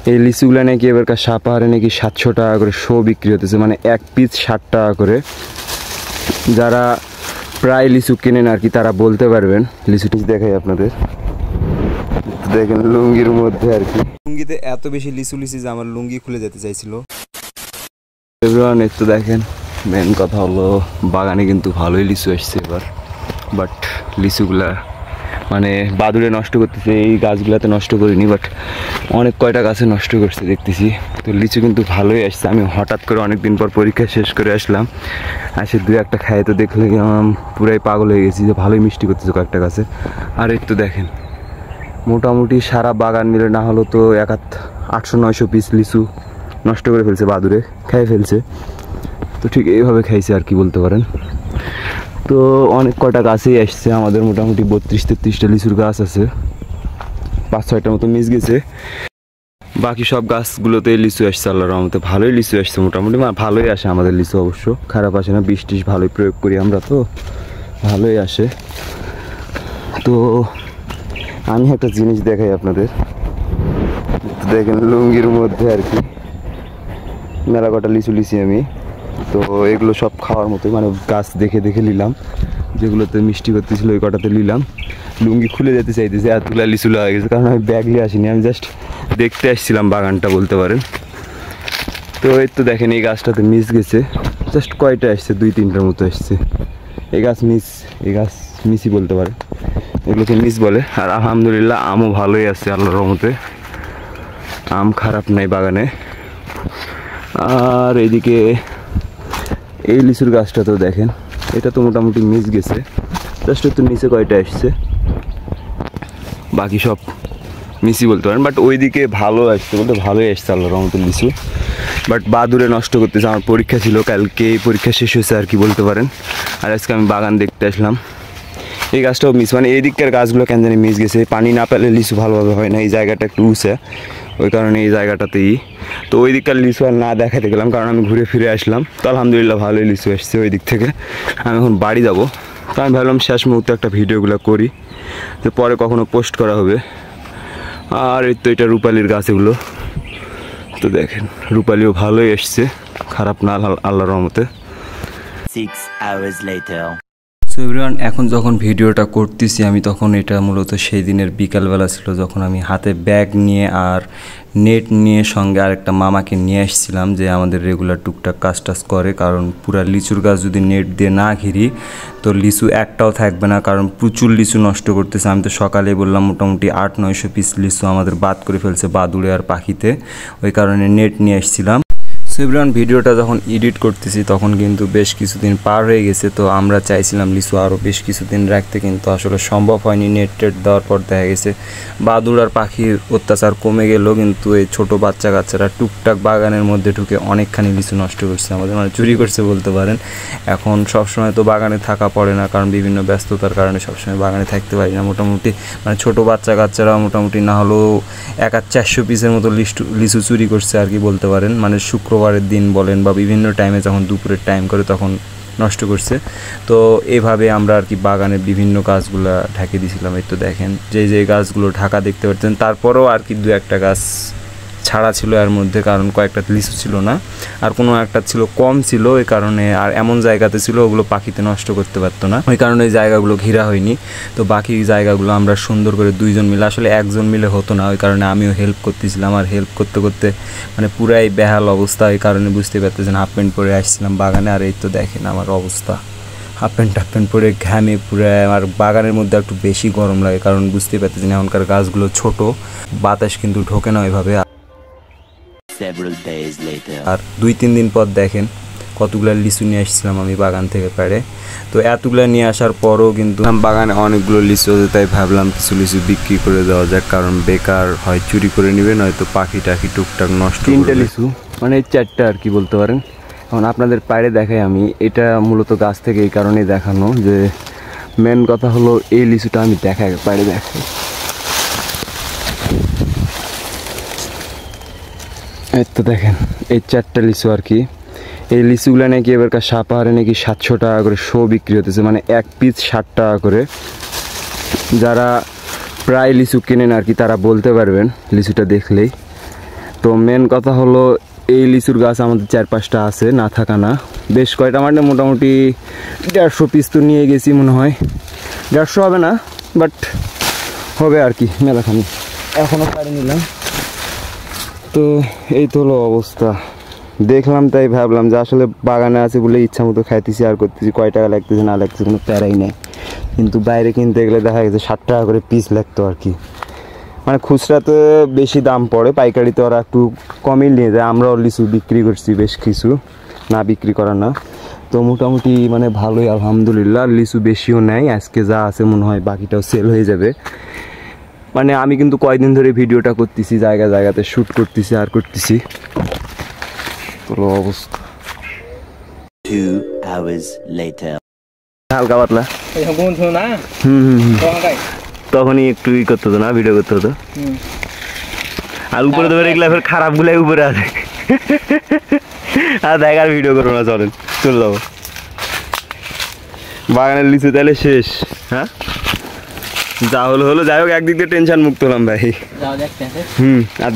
এই লিচুগুলো নাকি এবারকার সাপাহারে নাকি 700 টাকা করে শো বিক্রি হতেছে, মানে এক পিস 60 টাকা করে। যারা প্রায় লিচু কেনেন আর কি তারা বলতে পারবেন। লিচুটি দেখাই আপনাদের, দেখেন লুঙ্গির মধ্যে আর কি, লুঙ্গিতে এত বেশি লিচু লিচি যে আমার লুঙ্গি খুলে যেতে চাইছিল। এভরিওয়ান একটু দেখেন, মেন কথা হলো বাগানে কিন্তু ভালোই লিচু আসছে এবার, বাট লিচুগুলা মানে বাদুড়ে নষ্ট করতেছে। এই গাছগুলাতে নষ্ট করিনি, বাট অনেক কয়টা গাছে নষ্ট করছে দেখতেছি। তো লিচু কিন্তু ভালোই আসছে। আমি হঠাৎ করে অনেক দিন পর পরীক্ষা শেষ করে আসলাম, আসে দুই একটা খাই তো দেখলে পুরাই পাগল হয়ে গেছি যে ভালোই মিষ্টি করতেছে কয়েকটা গাছে। আর একটু দেখেন, মোটামুটি সারা বাগান মিলে না হলো তো 800-900 পিস লিচু নষ্ট করে ফেলছে, বাদুড়ে খেয়ে ফেলছে। তো ঠিক এইভাবে খাইছে আর কি বলতে পারেন। তো অনেক কয়টা গাছেই আসছে আমাদের, মোটামুটি 32-33টা লিচুর গাছ আছে, 5-6টার মতো মিস গেছে। বাকি সব গাছগুলোতে লিচু আসছে আল্লাহর রহমতে, ভালোই লিচু আসছে মোটামুটি, ভালোই আসে আমাদের লিচু, অবশ্য খারাপ আসে না। বৃষ্টি ভালোই প্রয়োগ করি আমরা, তো ভালোই আসে। তো আমি একটা জিনিস দেখাই আপনাদের, দেখেন লুঙ্গির মধ্যে আর কি মেলা কটা লিচু লিচি আমি। তো এগুলো সব খাওয়ার মতোই, মানে গাছ দেখে দেখে নিলাম, যেগুলোতে মিষ্টি করতেছিল ওই কটাতে নিলাম। লুঙ্গি খুলে যেতে চাইতেছে, এতগুলো লিচু হয়ে গেছে, কারণ আমি ব্যাগ নিয়ে আসিনি, আমি জাস্ট দেখতে আসছিলাম বাগানটা বলতে পারেন। তো এই তো দেখেন এই গাছটাতে মিস গেছে, জাস্ট কয়টা আসছে, 2-3টার মতো আসছে। এই গাছ মিসই বলতে পারে, এগুলোকে মিস বলে। আর আলহামদুলিল্লাহ আমও ভালোই আছে আল্লাহর রহমতে, আম খারাপ নাই বাগানে। আর এইদিকে এই লিচুর গাছটা তো দেখেন, এটা তো মোটামুটি মিস গেছে, জাস্ট একটু নিচে কয়টা আসছে, বাকি সব মিসই বলতে পারেন। বাট ওইদিকে ভালো আসছে, বলতে ভালোই আসছে আল্লাহর রহমতের লিচু, বাট বাদুড়ে নষ্ট করতেছে। আমার পরীক্ষা ছিল কালকে, এই পরীক্ষা শেষ হয়েছে আর কি বলতে পারেন। আর আজকে আমি বাগান দেখতে আসলাম, এই গাছটাও মিস, মানে এই দিককার গাছগুলো কেন জানি মিস গেছে। পানি না পেলে লিচু ভালোভাবে হয় না, এই জায়গাটা একটু উঁচা, ওই কারণে এই জায়গাটাতেই। তো ওই দিককার লিচু আর না দেখাতে গেলাম, কারণ আমি ঘুরে ফিরে আসলাম। তো আলহামদুলিল্লাহ ভালোই লিচু আসছে ওই দিক থেকে। আমি এখন বাড়ি যাবো, তো আমি ভাবলাম শেষ মুহূর্তে একটা ভিডিওগুলো করি, তো পরে কখনো পোস্ট করা হবে। আর এই তো এটা রূপালির গাছ এগুলো, তো দেখেন রূপালিও ভালোই এসছে, খারাপ না আল্লাহর রহমতে। 6 hours later. সো এভরিওয়ান, এখন যখন ভিডিওটা করতেছি আমি, তখন এটা মূলত সেই দিনের বিকালবেলা ছিল, যখন আমি হাতে ব্যাগ নিয়ে আর নেট নিয়ে সঙ্গে আরেকটা মামাকে নিয়ে আসছিলাম, যে আমাদের রেগুলার টুকটাক কাজ টাজ করে। কারণ পুরা লিচুর গাছ যদি নেট দিয়ে না ঘিরি তো লিচু একটাও থাকবে না, কারণ প্রচুর লিচু নষ্ট করতেছে। আমি তো সকালে বললাম মোটামুটি 800-900 পিস লিচু আমাদের বাদ করে ফেলছে বাদুড়ে আর পাখিতে, ওই কারণে নেট নিয়ে আসছিলাম। সো এভরিওয়ান, ভিডিওটা যখন এডিট করতেছি তখন কিন্তু বেশ কিছুদিন পার হয়ে গেছে। তো আমরা চাইছিলাম লিচু আরও বেশ কিছুদিন রাখতে, কিন্তু আসলে সম্ভব হয়নি। নেট টেট দেওয়ার পর দেখা গেছে বাদুড় আর পাখির অত্যাচার কমে গেল, কিন্তু এই ছোটো বাচ্চা কাচ্চারা টুকটাক বাগানের মধ্যে ঢুকে অনেকখানি লিচু নষ্ট করছে আমাদের, মানে চুরি করছে বলতে পারেন। এখন সবসময় তো বাগানে থাকা পড়ে না, কারণ বিভিন্ন ব্যস্ততার কারণে সবসময় বাগানে থাকতে পারি না। মোটামুটি মানে ছোটো বাচ্চা কাচ্চারা মোটামুটি না হলেও 400 পিসের মতো লিচু চুরি করছে আর কি বলতে পারেন। মানে শুক্রবারের দিন বলেন বা বিভিন্ন টাইমে, যখন দুপুরের টাইম করে তখন নষ্ট করছে। তো এভাবে আমরা আর কি বাগানের বিভিন্ন গাছগুলো ঢাকে দিয়েছিলাম। এই তো দেখেন যে গাছগুলো ঢাকা দেখতে পাচ্ছেন, তারপরেও আর কি 2-1টা গাছ ছাড়া ছিল এর মধ্যে, কারণ কয়েকটা লিচু ছিল না, আর কোনো একটা ছিল কম ছিল, ওই কারণে। আর এমন জায়গাতে ছিল ওগুলো পাখিতে নষ্ট করতে পারতো না, ওই কারণে ওই জায়গাগুলো ঘেরা হয়নি। তো বাকি জায়গাগুলো আমরা সুন্দর করে 2জন মিলে, আসলে 1জন মিলে হতো না, ওই কারণে আমিও হেল্প করতেছিলাম। আর হেল্প করতে করতে মানে পুরাই বেহাল অবস্থা, ওই কারণে বুঝতে পারতেছেন হাফ প্যান্ট পরে আসছিলাম বাগানে। আর এই তো দেখেন আমার অবস্থা, হাফ প্যান্ট পরে ঘামে পুরো। আর বাগানের মধ্যে একটু বেশি গরম লাগে, কারণ বুঝতে পারতেছেন এখনকার গাছগুলো ছোট, বাতাস কিন্তু ঢোকে না ওইভাবে। আর 2-3 দিন পর দেখেন কতগুলো লিচু নিয়ে আসছিলাম আমি বাগান থেকে পেড়ে। তো এতগুলো নিয়ে আসার পরও কিন্তু বাগানে অনেকগুলো লিচু আছে, তাই ভাবলাম কিছু লিচু বিক্রি করে দেওয়া যাক, কারণ বেকার হয় চুরি করে নেবে, নয়তো পাখি টাখি টুকটাক নষ্ট। 3টে লিচু, মানে 4টা আর কি বলতে পারেন। এখন আপনাদের পাড়ে দেখাই আমি, এটা মূলত গাছ থেকে এই কারণেই দেখানো, যে মেন কথা হলো এই লিচুটা আমি দেখাই পাড়ে দেখাই। এই তো দেখেন এই 4টা লিচু আর কি। এই লিচুগুলো নাকি এবারকার সাপাহারে নাকি 700 টাকা করে শো বিক্রি হতেছে, মানে এক পিস 60 টাকা করে। যারা প্রায় লিচু কেনেন আর কি তারা বলতে পারবেন লিচুটা দেখলেই। তো মেন কথা হলো এই লিচুর গাছ আমাদের 4-5টা আছে, না থাকা না, বেশ কয়টা, মানে মোটামুটি 150 পিস তো নিয়ে গেছি মনে হয়, 150 হবে না বাট হবে আর কি, মেলাখানি এখনও পারি নিলাম। তো এই তো হলো অবস্থা, দেখলাম তাই ভাবলাম যে আসলে বাগানে আছে বলে ইচ্ছা মতো খাইতেছি আর করতেছি, কয় টাকা লাগতেছে না লাগতেছে কোনো প্যারাই নেই। কিন্তু বাইরে কিনতে গেলে দেখা গেছে 60 টাকা করে পিস লাগতো আর কি, মানে খুচরাতে বেশি দাম পড়ে, পাইকারিতে ওরা একটু কমই নিয়ে যায়। আমরাও লিচু বিক্রি করছি বেশ কিছু, না বিক্রি করা না। তো মোটামুটি মানে ভালোই আলহামদুলিল্লাহ, লিচু বেশিও নেয়, আজকে যা আছে মনে হয় বাকিটাও সেল হয়ে যাবে। মানে আমি কিন্তু কয়দিন ধরে ভিডিওটা করতেছি, জায়গাতে শ্যুট করতেছি আর করতেছি, পুরো অবস্থা। 2 hours later. হালকা পাতলা তখনই একটু ই করতে হতো না, ভিডিও করতে হতো। আর উপরে তো এগুলা ফের খারাপ গুলাই উপরে আছে, আর দেখার ভিডিও করবো না, চলেন চলে যাবো। বাগানের লিচু তাহলে শেষ, হ্যাঁ যা হলো হলো, যাই হোক একদিক দিয়ে টেনশন মুক্ত হলাম ভাই। আর